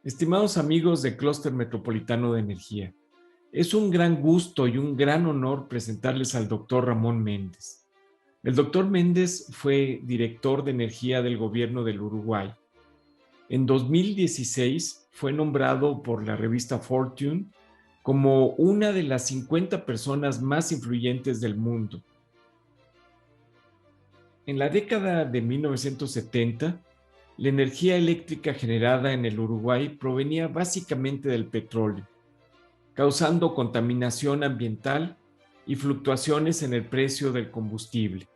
Estimados amigos de Clúster Metropolitano de Energía, es un gran gusto y un gran honor presentarles al doctor Ramón Méndez. El doctor Méndez fue director de energía del gobierno del Uruguay. En 2016 fue nombrado por la revista Fortune como una de las 50 personas más influyentes del mundo. En la década de 1970, la energía eléctrica generada en el Uruguay provenía básicamente del petróleo, causando contaminación ambiental y fluctuaciones en el precio del combustible.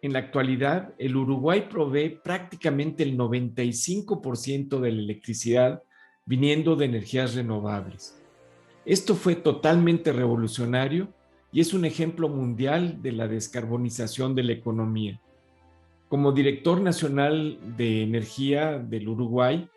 En la actualidad, el Uruguay provee prácticamente el 95% de la electricidad viniendo de energías renovables. Esto fue totalmente revolucionario y es un ejemplo mundial de la descarbonización de la economía. Como director nacional de energía del Uruguay,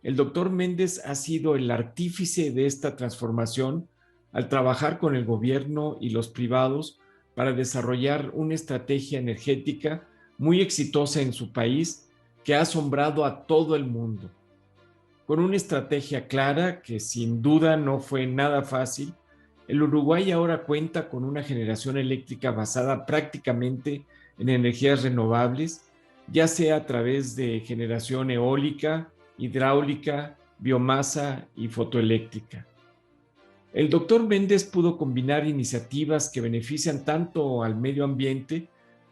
el doctor Méndez ha sido el artífice de esta transformación al trabajar con el gobierno y los privados para desarrollar una estrategia energética muy exitosa en su país que ha asombrado a todo el mundo. Con una estrategia clara que sin duda no fue nada fácil, el Uruguay ahora cuenta con una generación eléctrica basada prácticamente en energías renovables, ya sea a través de generación eólica, hidráulica, biomasa y fotoeléctrica. El doctor Méndez pudo combinar iniciativas que benefician tanto al medio ambiente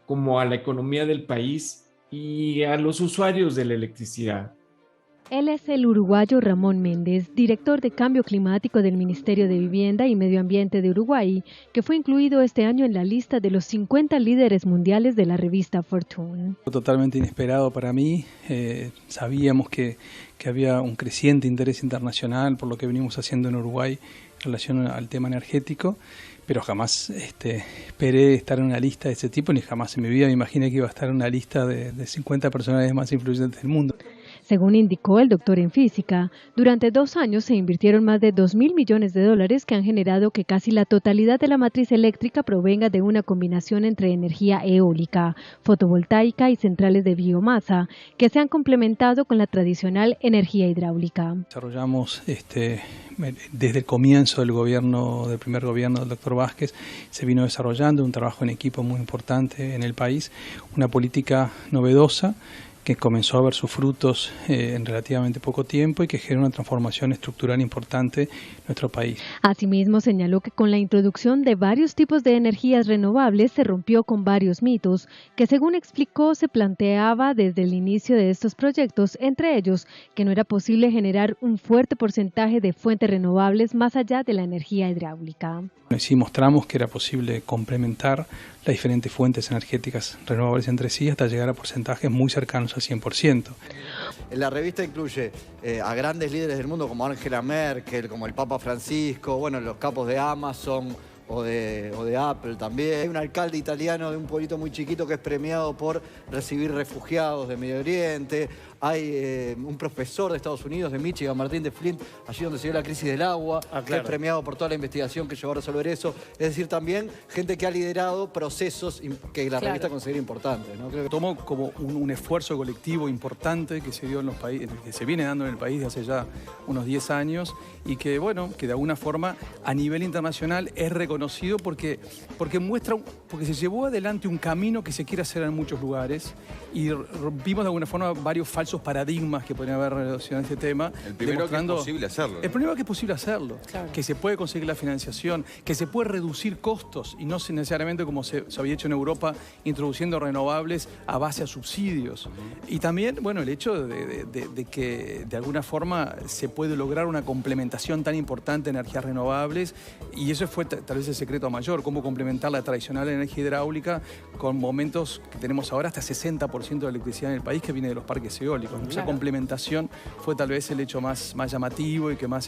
como a la economía del país y a los usuarios de la electricidad. Él es el uruguayo Ramón Méndez, director de Cambio Climático del Ministerio de Vivienda y Medio Ambiente de Uruguay, que fue incluido este año en la lista de los 50 líderes mundiales de la revista Fortune. Totalmente inesperado para mí. Sabíamos que había un creciente interés internacional por lo que venimos haciendo en Uruguay en relación al tema energético, pero jamás esperé estar en una lista de ese tipo, ni jamás en mi vida me imaginé que iba a estar en una lista de 50 personalidades más influyentes del mundo. Según indicó el doctor en física, durante 2 años se invirtieron más de 2.000 millones de dólares que han generado que casi la totalidad de la matriz eléctrica provenga de una combinación entre energía eólica, fotovoltaica y centrales de biomasa, que se han complementado con la tradicional energía hidráulica. Desarrollamos desde el comienzo del primer gobierno del doctor Vázquez, se vino desarrollando un trabajo en equipo muy importante en el país, una política novedosa, que comenzó a ver sus frutos en relativamente poco tiempo y que genera una transformación estructural importante en nuestro país. Asimismo, señaló que con la introducción de varios tipos de energías renovables se rompió con varios mitos que, según explicó, se planteaba desde el inicio de estos proyectos, entre ellos que no era posible generar un fuerte porcentaje de fuentes renovables más allá de la energía hidráulica. Sí mostramos que era posible complementar las diferentes fuentes energéticas renovables entre sí hasta llegar a porcentajes muy cercanos al 100%. La revista incluye a grandes líderes del mundo como Angela Merkel, como el Papa Francisco, bueno, los capos de Amazon o de Apple también. Hay un alcalde italiano de un pueblito muy chiquito que es premiado por recibir refugiados de Medio Oriente. Hay un profesor de Estados Unidos, de Michigan, Martín de Flint, allí donde se dio la crisis del agua, que es premiado por toda la investigación que llevó a resolver eso. Es decir, también gente que ha liderado procesos que la revista considera importantes, ¿no? Creo que tomó como un esfuerzo colectivo importante que se dio en los países, que se viene dando en el país de hace ya unos 10 años y que, bueno, que de alguna forma a nivel internacional es reconocido porque se llevó adelante un camino que se quiere hacer en muchos lugares y rompimos de alguna forma varios falsos paradigmas que podrían haber relacionado este tema. El primero que es posible hacerlo. El primero que es posible hacerlo, claro, que se puede conseguir la financiación, que se puede reducir costos y no necesariamente como se había hecho en Europa, introduciendo renovables a base a subsidios. Y también, bueno, el hecho de que de alguna forma se puede lograr una complementación tan importante de energías renovables y eso fue tal vez el secreto mayor, cómo complementar la tradicional energía hidráulica con momentos que tenemos ahora hasta 60% de electricidad en el país que viene de los parques eólicos. Esa complementación fue tal vez el hecho más llamativo y que más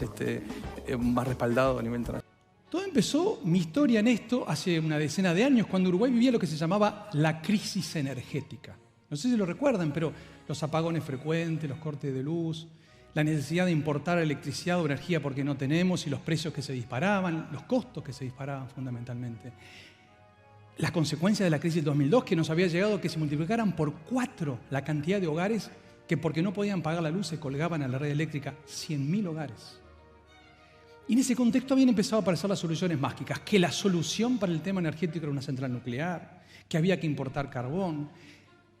respaldado a nivel internacional. Todo empezó, mi historia en esto, hace una decena de años, cuando Uruguay vivía lo que se llamaba la crisis energética. No sé si lo recuerdan, pero los apagones frecuentes, los cortes de luz, la necesidad de importar electricidad o energía porque no tenemos y los precios que se disparaban, los costos que se disparaban fundamentalmente. Las consecuencias de la crisis del 2002, que nos había llegado a que se multiplicaran por 4 la cantidad de hogares que porque no podían pagar la luz se colgaban a la red eléctrica 100.000 hogares. Y en ese contexto habían empezado a aparecer las soluciones mágicas, que la solución para el tema energético era una central nuclear, que había que importar carbón.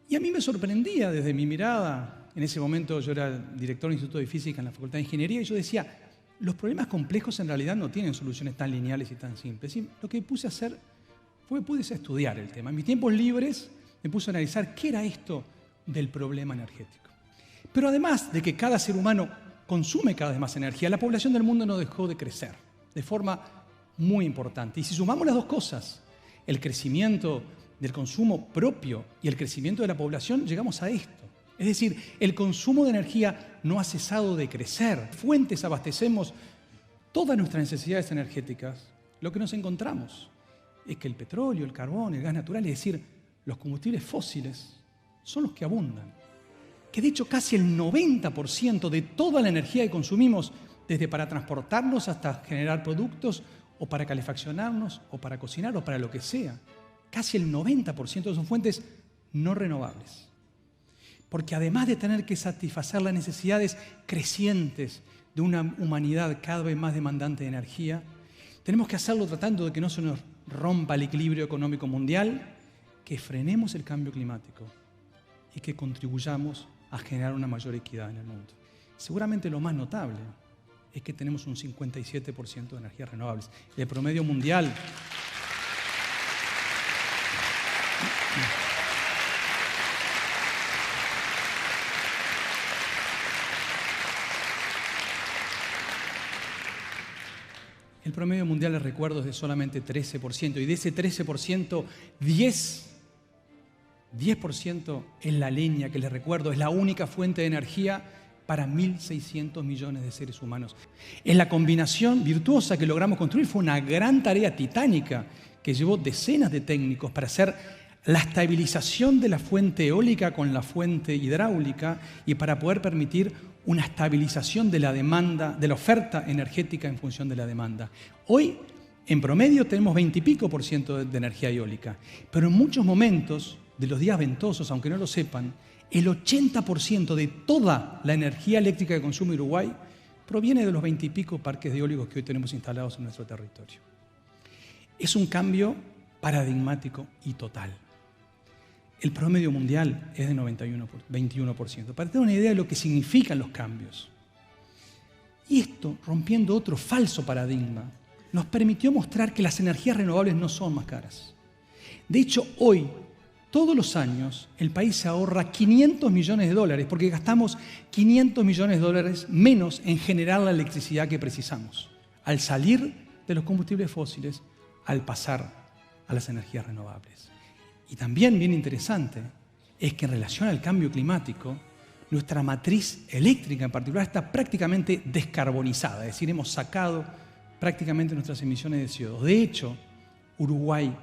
Y a mí me sorprendía desde mi mirada, en ese momento yo era director del Instituto de Física en la Facultad de Ingeniería, y yo decía, los problemas complejos en realidad no tienen soluciones tan lineales y tan simples. Y lo que puse a hacer fue estudiar el tema. En mis tiempos libres me puse a analizar qué era esto del problema energético. Pero además de que cada ser humano consume cada vez más energía, la población del mundo no dejó de crecer de forma muy importante. Y si sumamos las dos cosas, el crecimiento del consumo propio y el crecimiento de la población, llegamos a esto. Es decir, el consumo de energía no ha cesado de crecer. Fuentes abastecemos todas nuestras necesidades energéticas. Lo que nos encontramos es que el petróleo, el carbón, el gas natural, es decir, los combustibles fósiles, son los que abundan. Que de hecho casi el 90% de toda la energía que consumimos, desde para transportarnos hasta generar productos, o para calefaccionarnos, o para cocinar, o para lo que sea, casi el 90% son fuentes no renovables. Porque además de tener que satisfacer las necesidades crecientes de una humanidad cada vez más demandante de energía, tenemos que hacerlo tratando de que no se nos rompa el equilibrio económico mundial, que frenemos el cambio climático y que contribuyamos a generar una mayor equidad en el mundo. Seguramente lo más notable es que tenemos un 57% de energías renovables. El promedio mundial... El promedio mundial, les recuerdo, es de solamente 13%. Y de ese 13%, 10% es la leña, que les recuerdo, es la única fuente de energía para 1.600 millones de seres humanos. En la combinación virtuosa que logramos construir fue una gran tarea titánica que llevó decenas de técnicos para hacer la estabilización de la fuente eólica con la fuente hidráulica y para poder permitir una estabilización de la demanda, de la oferta energética en función de la demanda. Hoy, en promedio, tenemos 20 y pico % de energía eólica, pero en muchos momentos de los días ventosos, aunque no lo sepan, el 80% de toda la energía eléctrica que consume Uruguay proviene de los 20 y pico parques eólicos que hoy tenemos instalados en nuestro territorio. Es un cambio paradigmático y total. El promedio mundial es de 21%. Para tener una idea de lo que significan los cambios. Y esto, rompiendo otro falso paradigma, nos permitió mostrar que las energías renovables no son más caras. De hecho, hoy, todos los años, el país se ahorra $500 millones porque gastamos $500 millones menos en generar la electricidad que precisamos, al salir de los combustibles fósiles, al pasar a las energías renovables. Y también, bien interesante, es que en relación al cambio climático, nuestra matriz eléctrica en particular está prácticamente descarbonizada, es decir, hemos sacado prácticamente nuestras emisiones de CO2. De hecho, Uruguay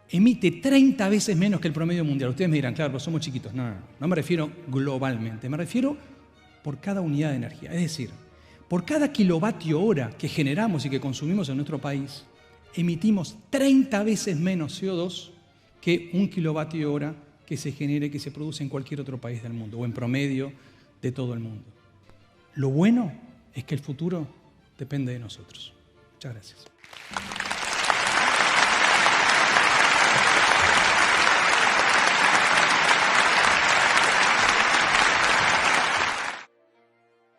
emite 30 veces menos que el promedio mundial. Ustedes me dirán, claro, pero somos chiquitos. No me refiero globalmente, me refiero por cada unidad de energía. Es decir, por cada kilovatio hora que generamos y que consumimos en nuestro país, emitimos 30 veces menos CO2 que un kilovatio hora que se genere, que se produce en cualquier otro país del mundo, o en promedio de todo el mundo. Lo bueno es que el futuro depende de nosotros. Muchas gracias.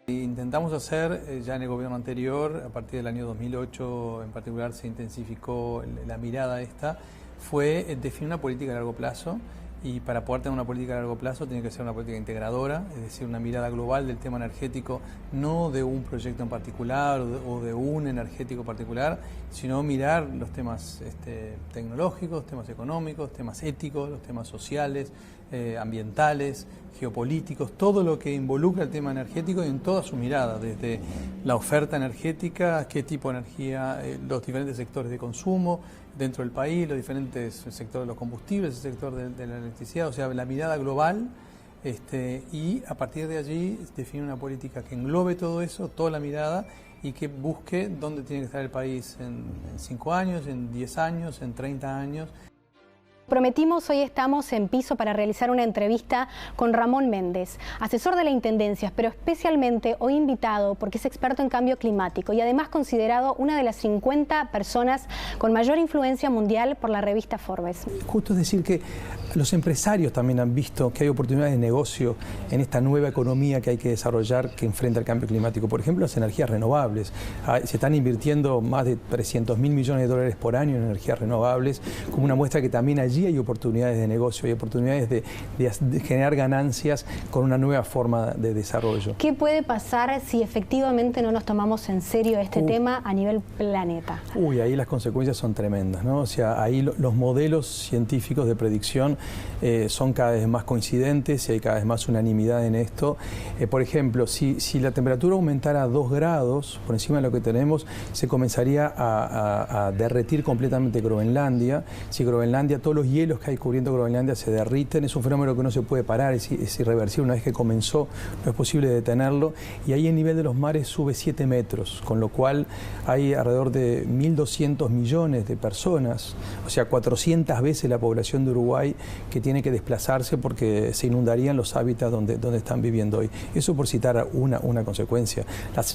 Intentamos hacer, ya en el gobierno anterior, a partir del año 2008 en particular se intensificó la mirada esta, fue definir una política a largo plazo, y para poder tener una política a largo plazo tiene que ser una política integradora, es decir, una mirada global del tema energético, no de un proyecto en particular o de un energético particular, sino mirar los temas tecnológicos, temas económicos, temas éticos, los temas sociales, ambientales, geopolíticos, todo lo que involucra el tema energético y en toda su mirada, desde la oferta energética, qué tipo de energía, los diferentes sectores de consumo dentro del país, los diferentes sectores de los combustibles, el sector de la electricidad, o sea, la mirada global, y a partir de allí definir una política que englobe todo eso, toda la mirada, y que busque dónde tiene que estar el país en 5 años, en 10 años, en 30 años. prometimos, hoy estamos en piso para realizar una entrevista con Ramón Méndez, asesor de la Intendencia, pero especialmente hoy invitado porque es experto en cambio climático y además considerado una de las 50 personas con mayor influencia mundial por la revista Forbes. Justo es decir que los empresarios también han visto que hay oportunidades de negocio en esta nueva economía que hay que desarrollar que enfrenta el cambio climático. Por ejemplo, las energías renovables. Se están invirtiendo más de 300.000 millones de dólares por año en energías renovables, como una muestra que también allí hay oportunidades de negocio, hay oportunidades de generar ganancias con una nueva forma de desarrollo. ¿Qué puede pasar si efectivamente no nos tomamos en serio este tema a nivel planeta? Ahí las consecuencias son tremendas, ¿no? O sea, ahí los modelos científicos de predicción son cada vez más coincidentes y hay cada vez más unanimidad en esto. Por ejemplo, si la temperatura aumentara 2 grados por encima de lo que tenemos, se comenzaría a derretir completamente Groenlandia. Si Groenlandia, todos los hielos que hay cubriendo Groenlandia se derriten, es un fenómeno que no se puede parar, es irreversible. Una vez que comenzó, no es posible detenerlo. Y ahí el nivel de los mares sube 7 metros, con lo cual hay alrededor de 1.200 millones de personas, o sea, 400 veces la población de Uruguay, que tiene que desplazarse porque se inundarían los hábitats donde están viviendo hoy. Eso por citar una consecuencia.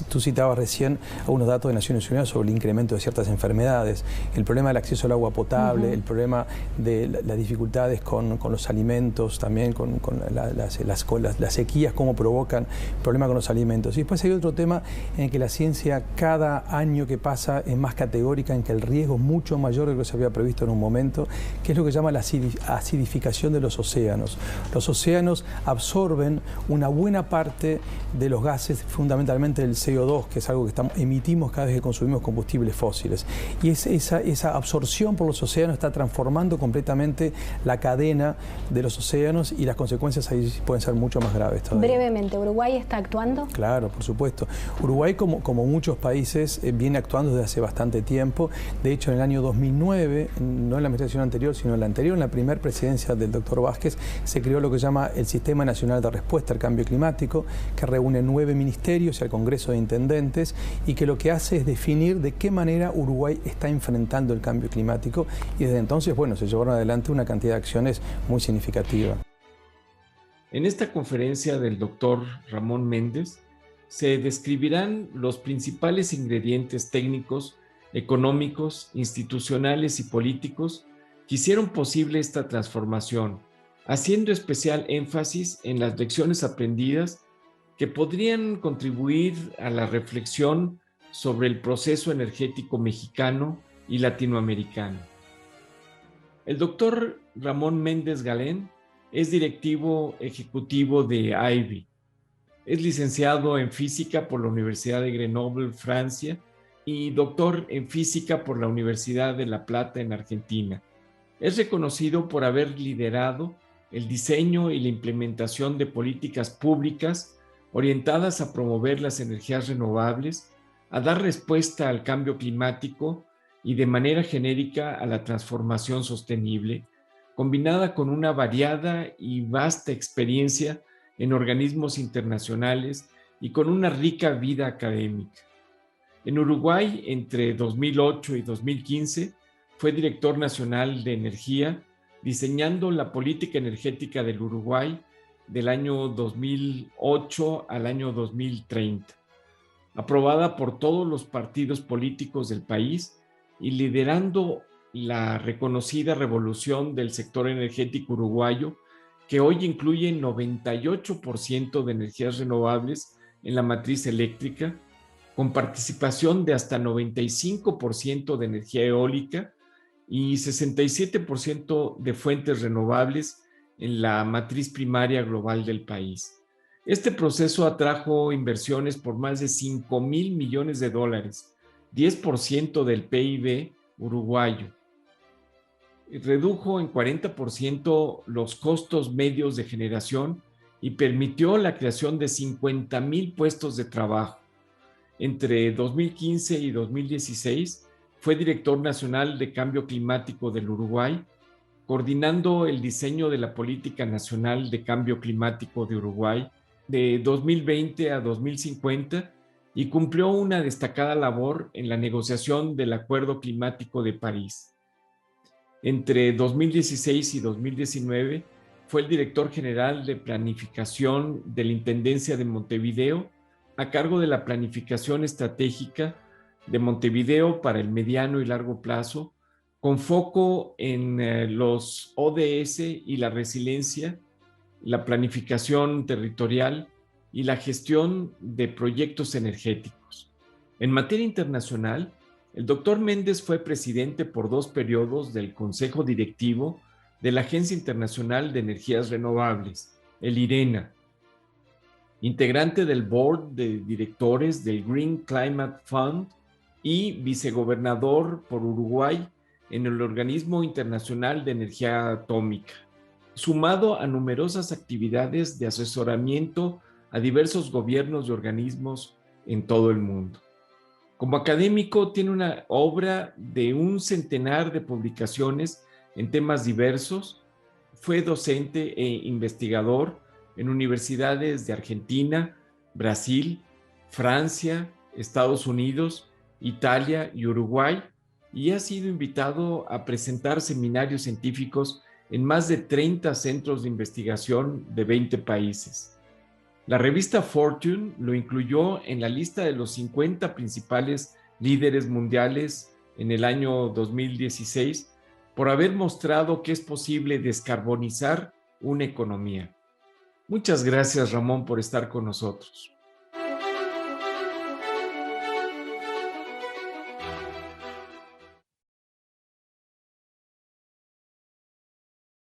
Tú citabas recién algunos datos de Naciones Unidas sobre el incremento de ciertas enfermedades, el problema del acceso al agua potable, el problema de las dificultades con los alimentos, también con las sequías, cómo provocan problemas con los alimentos. Y después hay otro tema en el que la ciencia cada año que pasa es más categórica, en que el riesgo es mucho mayor de lo que se había previsto en un momento, que es lo que se llama la acidificación de los océanos. Los océanos absorben una buena parte de los gases, fundamentalmente el CO2, que es algo que emitimos cada vez que consumimos combustibles fósiles. Y esa absorción por los océanos está transformando completamente la cadena de los océanos y las consecuencias ahí pueden ser mucho más graves todavía. Brevemente, ¿Uruguay está actuando? Claro, por supuesto. Uruguay, como muchos países, viene actuando desde hace bastante tiempo. De hecho, en el año 2009, no en la administración anterior, sino en la anterior, en la primera presidencia del doctor Vázquez, se creó lo que se llama el Sistema Nacional de Respuesta al Cambio Climático, que reúne 9 ministerios y al Congreso de Intendentes, y que lo que hace es definir de qué manera Uruguay está enfrentando el cambio climático, y desde entonces, bueno, se llevaron adelante una cantidad de acciones muy significativa. En esta conferencia del doctor Ramón Méndez se describirán los principales ingredientes técnicos, económicos, institucionales y políticos que hicieron posible esta transformación, haciendo especial énfasis en las lecciones aprendidas que podrían contribuir a la reflexión sobre el proceso energético mexicano y latinoamericano. El doctor Ramón Méndez Galén es directivo ejecutivo de IVY. Es licenciado en física por la Universidad de Grenoble, Francia, y doctor en física por la Universidad de La Plata en Argentina. Es reconocido por haber liderado el diseño y la implementación de políticas públicas orientadas a promover las energías renovables, a dar respuesta al cambio climático y de manera genérica a la transformación sostenible, combinada con una variada y vasta experiencia en organismos internacionales y con una rica vida académica. En Uruguay, entre 2008 y 2015, fue director nacional de energía, diseñando la política energética del Uruguay del año 2008 al año 2030, aprobada por todos los partidos políticos del país y liderando la reconocida revolución del sector energético uruguayo, que hoy incluye 98% de energías renovables en la matriz eléctrica, con participación de hasta 95% de energía eólica y 67% de fuentes renovables en la matriz primaria global del país. Este proceso atrajo inversiones por más de $5,000 millones, 10% del PIB uruguayo. Redujo en 40% los costos medios de generación y permitió la creación de 50,000 puestos de trabajo. Entre 2015 y 2016 fue director nacional de Cambio Climático del Uruguay, coordinando el diseño de la Política Nacional de Cambio Climático de Uruguay de 2020 a 2050 y cumplió una destacada labor en la negociación del Acuerdo Climático de París. Entre 2016 y 2019 fue el director general de planificación de la Intendencia de Montevideo, a cargo de la planificación estratégica de Montevideo para el mediano y largo plazo, con foco en los ODS y la resiliencia, la planificación territorial y la gestión de proyectos energéticos. En materia internacional, el doctor Méndez fue presidente por 2 periodos del Consejo Directivo de la Agencia Internacional de Energías Renovables, el IRENA, integrante del Board de Directores del Green Climate Fund y vicegobernador por Uruguay en el Organismo Internacional de Energía Atómica, sumado a numerosas actividades de asesoramiento a diversos gobiernos y organismos en todo el mundo. Como académico, tiene una obra de 100 de publicaciones en temas diversos. Fue docente e investigador en universidades de Argentina, Brasil, Francia, Estados Unidos, Italia y Uruguay, y ha sido invitado a presentar seminarios científicos en más de 30 centros de investigación de 20 países. La revista Fortune lo incluyó en la lista de los 50 principales líderes mundiales en el año 2016 por haber mostrado que es posible descarbonizar una economía. Muchas gracias, Ramón, por estar con nosotros.